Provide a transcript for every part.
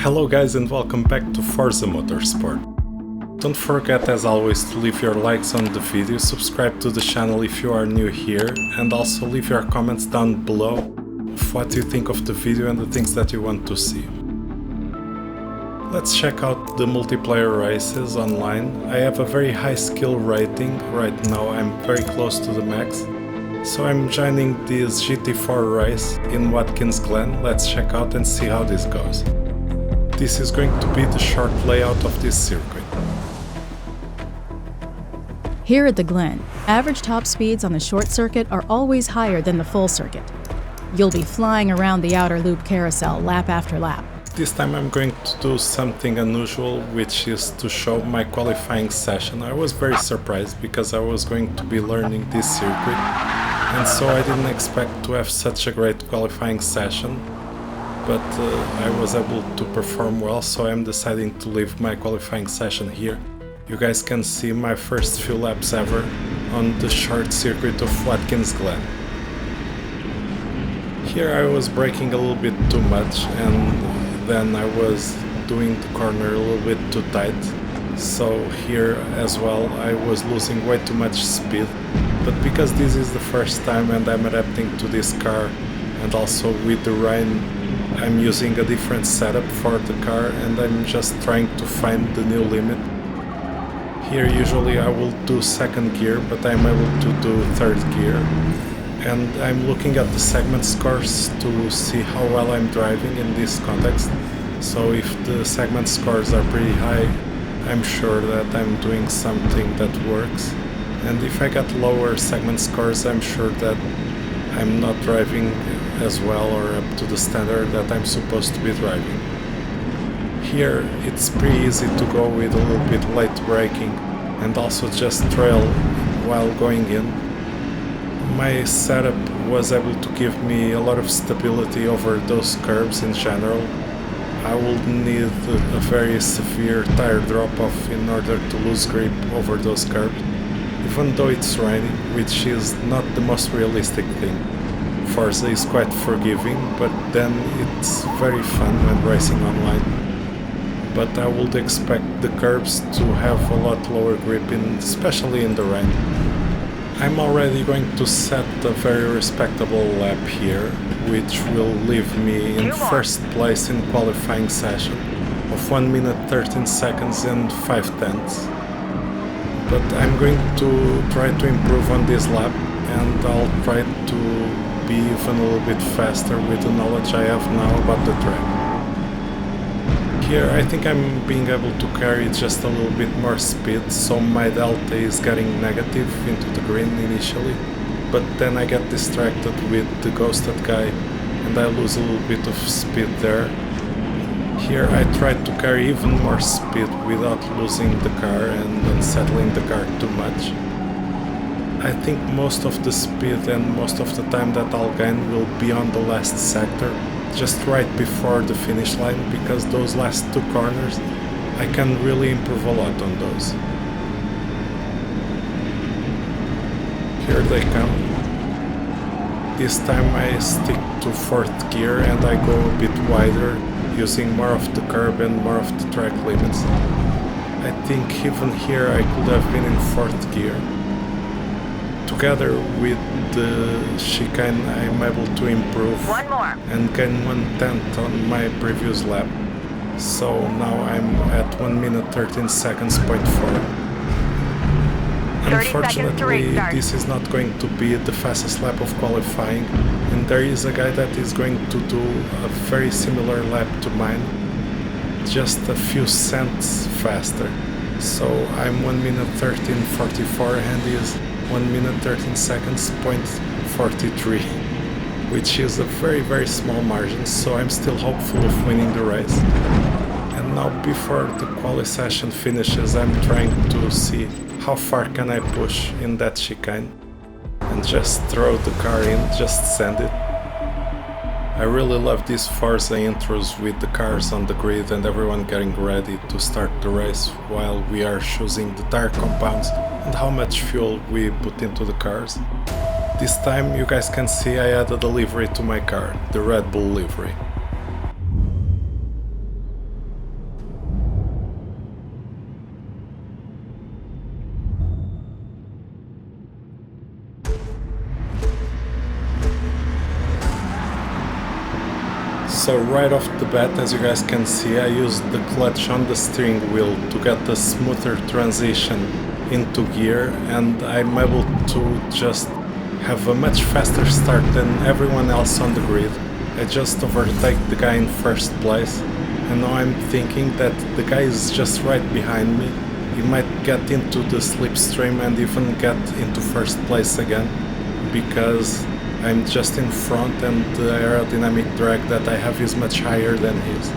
Hello guys and welcome back to Forza Motorsport. Don't forget as always to leave your likes on the video, subscribe to the channel if you are new here, and also leave your comments down below of what you think of the video and the things that you want to see. Let's check out the multiplayer races online. I have a very high skill rating, right now I'm very close to the max. So I'm joining this GT4 race in Watkins, Glen. Let's check out and see how this goes. This is going to be the short layout of this circuit. Here at the Glen, average top speeds on the short circuit are always higher than the full circuit. You'll be flying around the outer loop carousel lap after lap. This time I'm going to do something unusual, which is to show my qualifying session. I was very surprised because I was going to be learning this circuit, and so I didn't expect to have such a great qualifying session. But I was able to perform well, so I'm deciding to leave my qualifying session here. You guys can see my first few laps ever on the short circuit of Watkins Glen. Here I was braking a little bit too much, and then I was doing the corner a little bit too tight. So here as well I was losing way too much speed. But because this is the first time and I'm adapting to this car, and also with the rain, I'm using a different setup for the car and I'm just trying to find the new limit. Here usually I will do second gear, but I'm able to do third gear. And I'm looking at the segment scores to see how well I'm driving in this context. So if the segment scores are pretty high, I'm sure that I'm doing something that works. And if I get lower segment scores, I'm sure that I'm not driving as well or up to the standard that I'm supposed to be driving. Here it's pretty easy to go with a little bit late braking and also just trail while going in. My setup was able to give me a lot of stability over those curves in general. I would need a very severe tire drop-off in order to lose grip over those curves, even though it's raining, which is not the most realistic thing. Forza is quite forgiving, but then it's very fun when racing online. But I would expect the curbs to have a lot lower grip, especially in the rain. I'm already going to set a very respectable lap here, which will leave me in first place in qualifying session of 1 minute 13 seconds and 5/10. But I'm going to try to improve on this lap, and I'll try to be even a little bit faster with the knowledge I have now about the track. Here I think I'm being able to carry just a little bit more speed, so my delta is getting negative into the green initially, but then I get distracted with the ghosted guy and I lose a little bit of speed there. Here I tried to carry even more speed without losing the car and unsettling the car too much. I think most of the speed and most of the time that I'll gain will be on the last sector, just right before the finish line, because those last two corners I can really improve a lot on those. Here they come. This time I stick to fourth gear and I go a bit wider, using more of the curb and more of the track limits. I think even here I could have been in fourth gear. Together with the chicane I'm able to improve and gain 1/10 on my previous lap. So now I'm at 1 minute 13 seconds, 0.4. Unfortunately, this is not going to be the fastest lap of qualifying, and there is a guy that is going to do a very similar lap to mine, just a few cents faster. So I'm 1 minute 13:44 and he is 1 minute 13 seconds, 0.43, which is a very small margin, so I'm still hopeful of winning the race. And now before the quali session finishes, I'm trying to see how far can I push in that chicane and just throw the car in, just send it. I really love these Forza intros with the cars on the grid and everyone getting ready to start the race while we are choosing the tire compounds and how much fuel we put into the cars. This time you guys can see I added a livery to my car, the Red Bull livery. So right off the bat, as you guys can see, I used the clutch on the steering wheel to get a smoother transition into gear, and I'm able to just have a much faster start than everyone else on the grid. I just overtake the guy in first place, and now I'm thinking that the guy is just right behind me. He might get into the slipstream and even get into first place again, because I'm just in front and the aerodynamic drag that I have is much higher than his.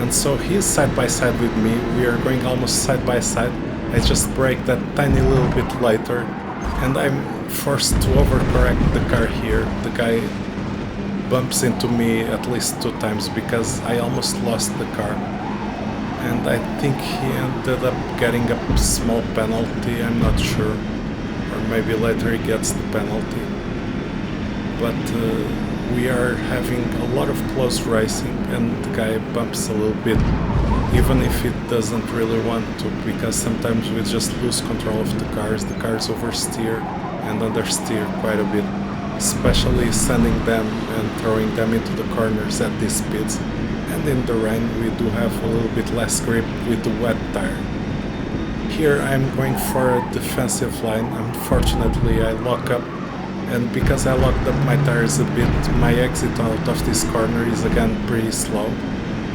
And so he's side by side with me, we are going almost side by side. I just brake that tiny little bit later, and I'm forced to overcorrect the car here. The guy bumps into me at least 2 times because I almost lost the car. And I think he ended up getting a small penalty, I'm not sure. Or maybe later he gets the penalty. But we are having a lot of close racing, and the guy bumps a little bit, even if he doesn't really want to, because sometimes we just lose control of the cars oversteer and understeer quite a bit, especially sending them and throwing them into the corners at these speeds. And in the rain we do have a little bit less grip with the wet tire. Here I'm going for a defensive line. Unfortunately I lock up, and because I locked up my tires a bit, my exit out of this corner is again pretty slow.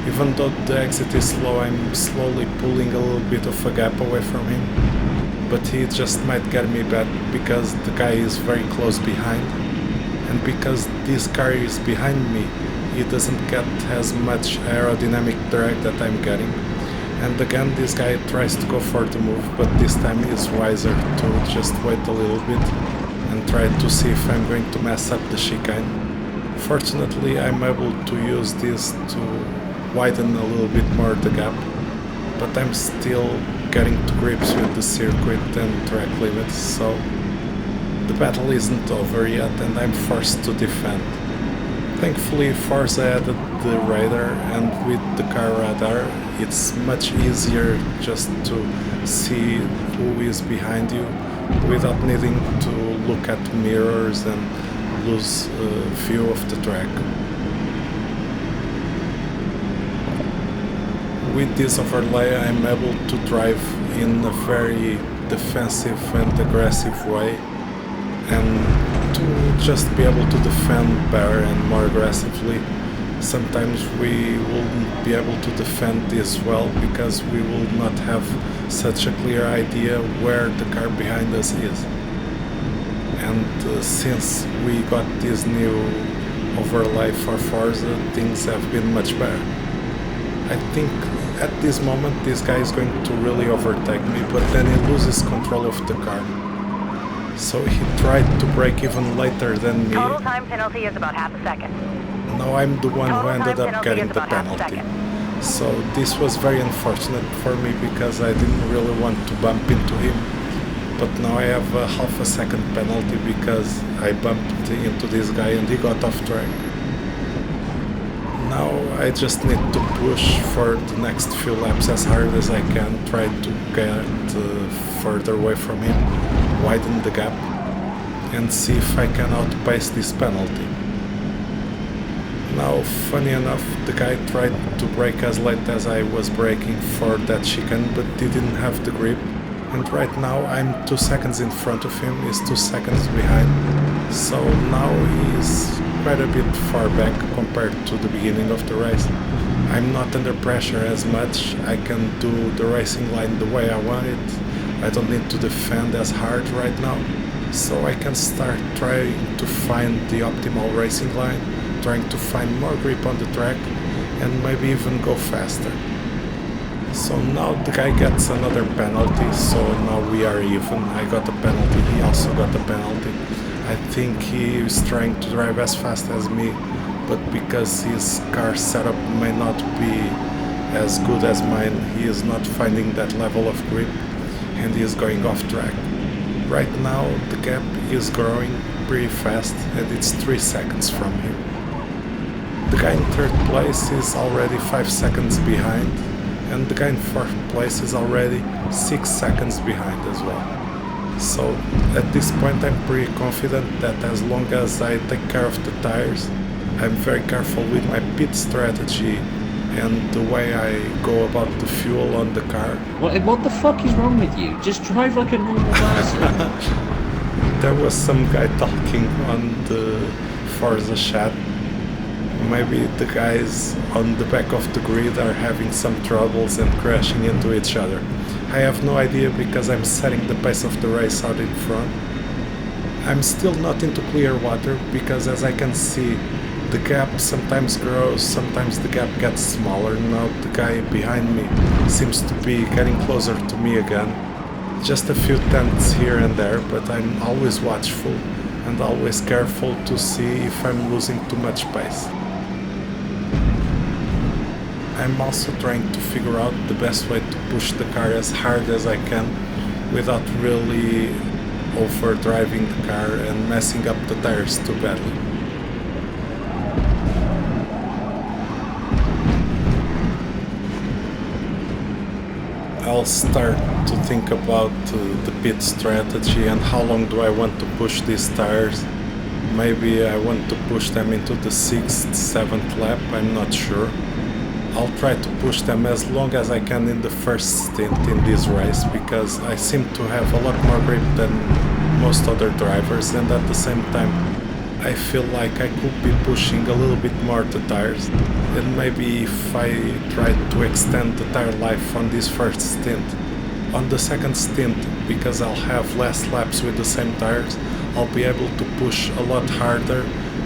Even though the exit is slow, I'm slowly pulling a little bit of a gap away from him. But he just might get me back because the guy is very close behind. And because this car is behind me, he doesn't get as much aerodynamic drag that I'm getting. And again, this guy tries to go for the move, but this time he's wiser to just wait a little bit and try to see if I'm going to mess up the chicane. Fortunately, I'm able to use this to widen a little bit more the gap, but I'm still getting to grips with the circuit and track limits, so the battle isn't over yet and I'm forced to defend. Thankfully Forza added the radar, and with the car radar it's much easier just to see who is behind you without needing to look at mirrors and lose view of the track. With this overlay I'm able to drive in a very defensive and aggressive way, and to just be able to defend better and more aggressively. Sometimes we won't be able to defend this well because we will not have such a clear idea where the car behind us is. And since we got this new overlay for Forza, things have been much better. I think at this moment this guy is going to really overtake me, but then he loses control of the car. So he tried to brake even later than me. Total time penalty is about half a second. Now I'm the one who ended up getting the penalty. So this was very unfortunate for me because I didn't really want to bump into him. But now I have a half a second penalty because I bumped into this guy and he got off track. Now I just need to push for the next few laps as hard as I can, try to get further away from him, widen the gap, and see if I can outpace this penalty. Now, funny enough, the guy tried to brake as late as I was braking for that chicane, but didn't have the grip. And right now I'm 2 seconds in front of him, he's 2 seconds behind. So now he's quite a bit far back compared to the beginning of the race. I'm not under pressure as much, I can do the racing line the way I want it. I don't need to defend as hard right now. So I can start trying to find the optimal racing line, trying to find more grip on the track, and maybe even go faster. So now the guy gets another penalty, so now we are even. I got a penalty, he also got a penalty. I think he is trying to drive as fast as me, but because his car setup may not be as good as mine, he is not finding that level of grip and he is going off track. Right now the gap is growing pretty fast and it's 3 seconds from him. The guy in third place is already 5 seconds behind, and the guy in fourth place is already 6 seconds behind as well. So at this point I'm pretty confident that as long as I take care of the tires, I'm very careful with my pit strategy and the way I go about the fuel on the car. What the fuck is wrong with you? Just drive like a normal person. There was some guy talking on the Forza chat. Maybe the guys on the back of the grid are having some troubles and crashing into each other. I have no idea because I'm setting the pace of the race out in front. I'm still not into clear water because, as I can see, the gap sometimes grows, sometimes the gap gets smaller. Now the guy behind me seems to be getting closer to me again. Just a few tenths here and there, but I'm always watchful and always careful to see if I'm losing too much pace. I'm also trying to figure out the best way to push the car as hard as I can without really overdriving the car and messing up the tires too badly. I'll start to think about the pit strategy and how long do I want to push these tires. Maybe I want to push them into the 6th, 7th lap, I'm not sure. I'll try to push them as long as I can in the first stint in this race because I seem to have a lot more grip than most other drivers, and at the same time I feel like I could be pushing a little bit more the tires, and maybe if I try to extend the tire life on this first stint, on the second stint, because I'll have less laps with the same tires, I'll be able to push a lot harder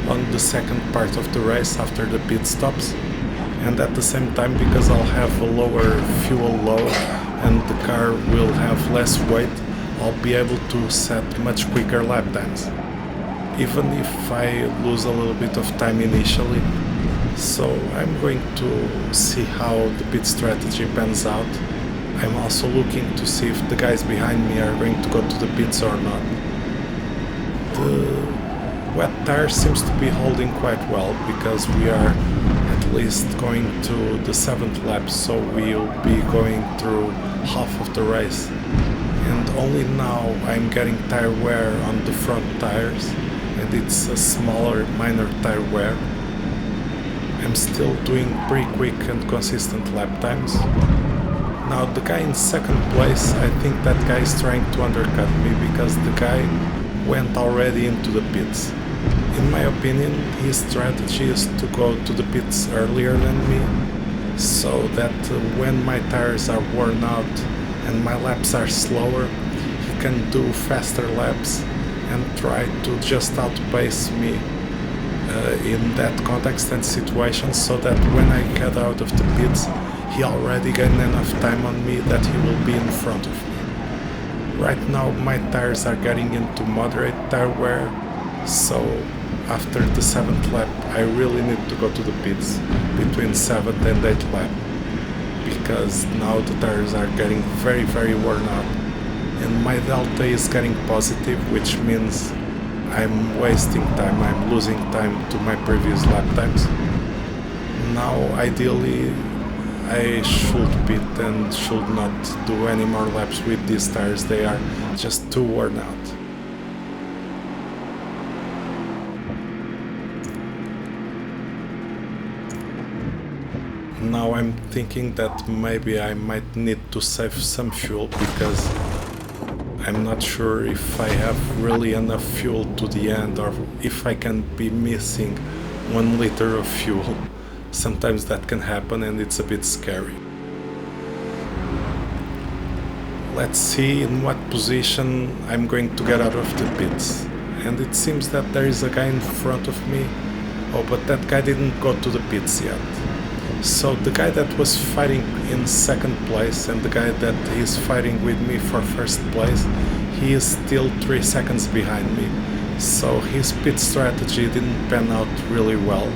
on the second part of the race after the pit stops. And at the same time, because I'll have a lower fuel load and the car will have less weight, I'll be able to set much quicker lap times, even if I lose a little bit of time initially. So I'm going to see how the pit strategy pans out. I'm also looking to see if the guys behind me are going to go to the pits or not. The wet tire seems to be holding quite well because we are at least going to the 7th lap, so we'll be going through half of the race. And only now I'm getting tire wear on the front tires, and it's a smaller, minor tire wear. I'm still doing pretty quick and consistent lap times. Now the guy in second place, I think that guy is trying to undercut me because the guy went already into the pits. In my opinion, his strategy is to go to the pits earlier than me, so that when my tires are worn out and my laps are slower, he can do faster laps and try to just outpace me in that context and situation, so that when I get out of the pits, he already gained enough time on me that he will be in front of me. Right now my tires are getting into moderate tire wear, so after the 7th lap I really need to go to the pits between 7th and 8th lap, because now the tires are getting very worn out and my delta is getting positive, which means I'm wasting time, I'm losing time to my previous lap times. Now ideally I should pit and should not do any more laps with these tires, they are just too worn out. Now I'm thinking that maybe I might need to save some fuel because I'm not sure if I have really enough fuel to the end or if I can be missing 1 liter of fuel. Sometimes that can happen and it's a bit scary. Let's see in what position I'm going to get out of the pits. And it seems that there is a guy in front of me. Oh, but that guy didn't go to the pits yet. So the guy that was fighting in second place and the guy that is fighting with me for first place, he is still 3 seconds behind me. So his pit strategy didn't pan out really well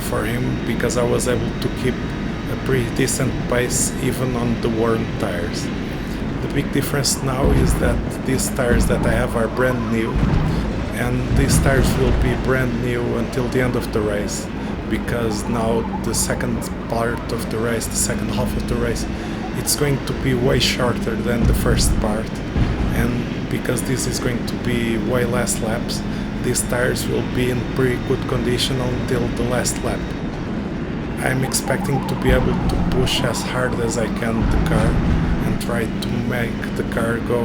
for him because I was able to keep a pretty decent pace even on the worn tires. The big difference now is that these tires that I have are brand new, and these tires will be brand new until the end of the race, because now the second part of the race, the second half of the race, it's going to be way shorter than the first part, and because this is going to be way less laps, these tires will be in pretty good condition until the last lap. I'm expecting to be able to push as hard as I can the car and try to make the car go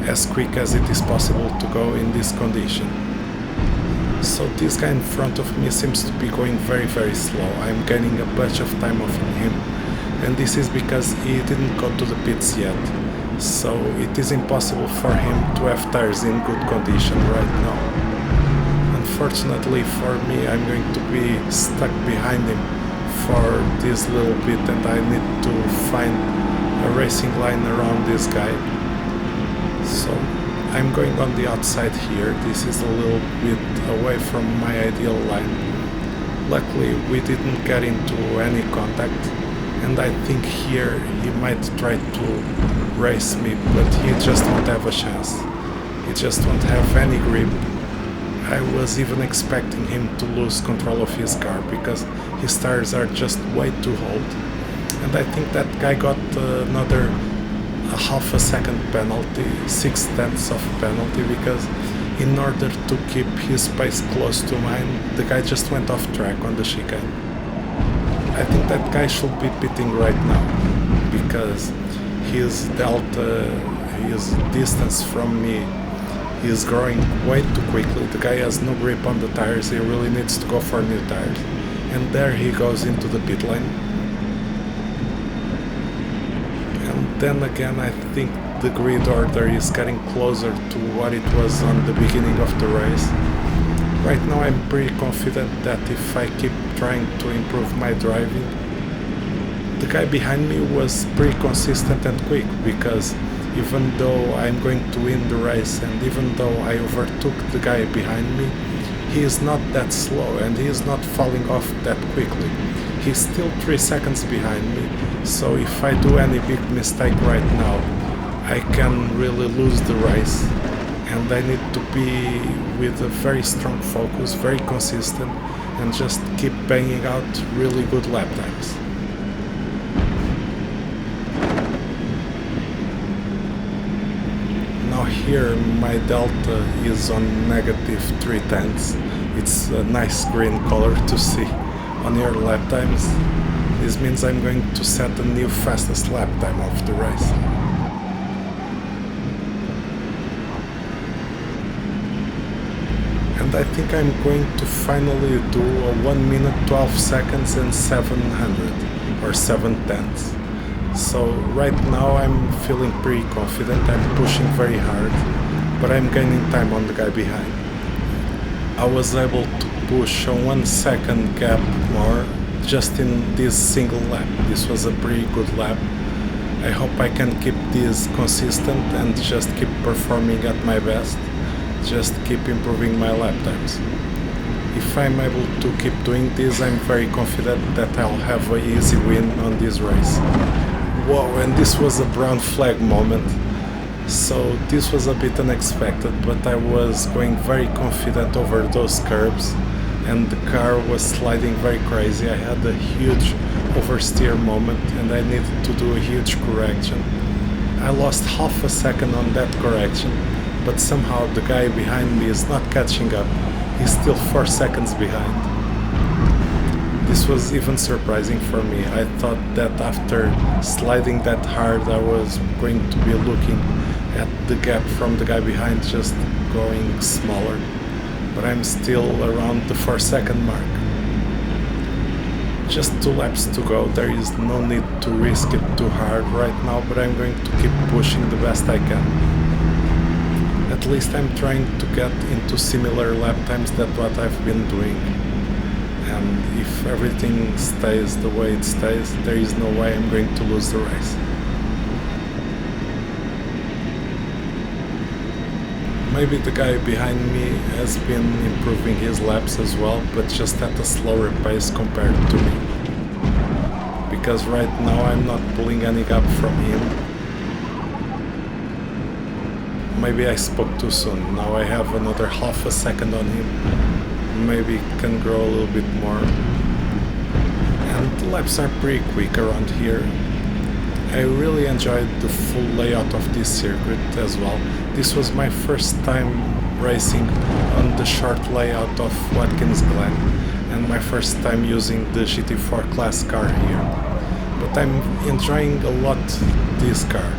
as quick as it is possible to go in this condition. So this guy in front of me seems to be going very slow. I'm gaining a bunch of time off him, and this is because he didn't go to the pits yet. So it is impossible for him to have tires in good condition right now. Unfortunately for me, I'm going to be stuck behind him for this little bit, and I need to find a racing line around this guy. So I'm going on the outside here. This is a little bit away from my ideal line. Luckily we didn't get into any contact, and I think here he might try to race me, but he just won't have a chance. He just won't have any grip. I was even expecting him to lose control of his car because his tires are just way too old. And I think that guy got another half a second penalty, 6/10 of penalty, because in order to keep his pace close to mine, the guy just went off track on the chicane. I think that guy should be pitting right now because his delta, his distance from me is growing way too quickly. The guy has no grip on the tires. He really needs to go for new tires. And there he goes into the pit lane. And then again, I think the grid order is getting closer to what it was on the beginning of the race. Right now I'm pretty confident that if I keep trying to improve my driving, the guy behind me was pretty consistent and quick, because even though I'm going to win the race and even though I overtook the guy behind me, he is not that slow and he is not falling off that quickly. He's still 3 seconds behind me, so if I do any big mistake right now, I can really lose the race, and I need to be with a very strong focus, very consistent, and just keep banging out really good lap times. Here my delta is on -3/10. It's a nice green color to see on your lap times. This means I'm going to set a new fastest lap time of the race. And I think I'm going to finally do a 1 minute 12 seconds and 700 or 7/10. So right now I'm feeling pretty confident. I'm pushing very hard, but I'm gaining time on the guy behind. I was able to push a 1 second gap more just in this single lap. This was a pretty good lap. I hope I can keep this consistent and just keep performing at my best. Just keep improving my lap times. If I'm able to keep doing this, I'm very confident that I'll have an easy win on this race. Whoa, and this was a brown flag moment. So this was a bit unexpected, but I was going very confident over those curbs and the car was sliding very crazy. I had a huge oversteer moment and I needed to do a huge correction. I lost half a second on that correction, but somehow the guy behind me is not catching up. He's still 4 seconds behind. This was even surprising for me. I thought that after sliding that hard I was going to be looking at the gap from the guy behind just going smaller, but I'm still around the 4 second mark. Just 2 laps to go. There is no need to risk it too hard right now, but I'm going to keep pushing the best I can. At least I'm trying to get into similar lap times than what I've been doing. And if everything stays the way it stays, there is no way I'm going to lose the race. Maybe the guy behind me has been improving his laps as well, but just at a slower pace compared to me. Because right now I'm not pulling any gap from him. Maybe I spoke too soon. Now I have another half a second on him. Maybe it can grow a little bit more. And the laps are pretty quick around here. I really enjoyed the full layout of this circuit as well. This was my first time racing on the short layout of Watkins Glen, and my first time using the GT4 class car here. But I'm enjoying a lot this car.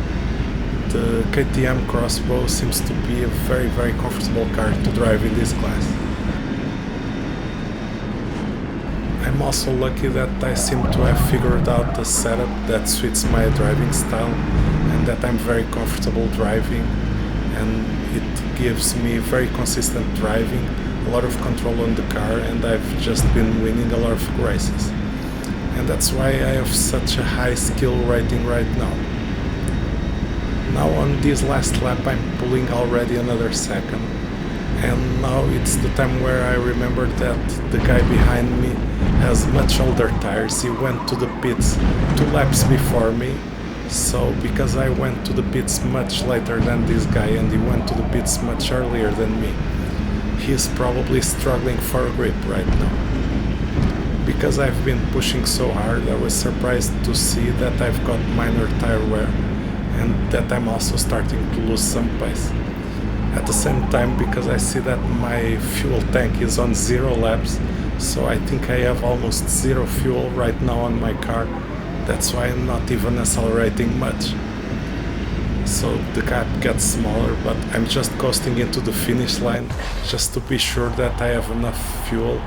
The KTM Crossbow seems to be a very comfortable car to drive in this class. I'm also lucky that I seem to have figured out a setup that suits my driving style and that I'm very comfortable driving, and it gives me very consistent driving, a lot of control on the car, and I've just been winning a lot of races. And that's why I have such a high skill rating right now. Now on this last lap I'm pulling already another second, and now it's the time where I remember that the guy behind me has much older tires. He went to the pits 2 laps before me, so because I went to the pits much later than this guy and he went to the pits much earlier than me, he's probably struggling for a grip right now. Because I've been pushing so hard, I was surprised to see that I've got minor tire wear and that I'm also starting to lose some pace. At the same time, because I see that my fuel tank is on 0 laps, so I think I have almost 0 fuel right now on my car. That's why I'm not even accelerating much. So the gap gets smaller, but I'm just coasting into the finish line just to be sure that I have enough fuel,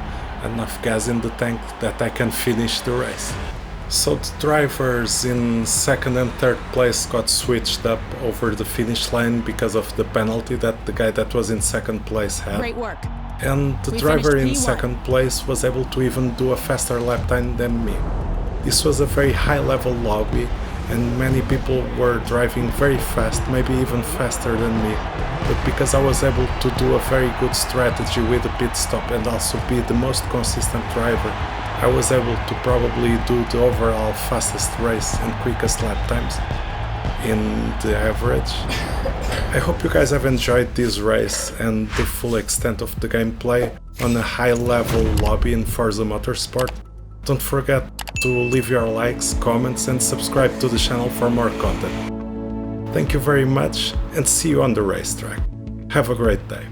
enough gas in the tank that I can finish the race. So the drivers in 2nd and 3rd place got switched up over the finish line because of the penalty that the guy that was in 2nd place had. Great work. And the driver in 2nd place was able to even do a faster lap time than me. This was a very high level lobby and many people were driving very fast, maybe even faster than me. But because I was able to do a very good strategy with the pit stop and also be the most consistent driver, I was able to probably do the overall fastest race and quickest lap times in the average. I hope you guys have enjoyed this race and the full extent of the gameplay on a high level lobby in Forza Motorsport. Don't forget to leave your likes, comments and subscribe to the channel for more content. Thank you very much and see you on the racetrack. Have a great day.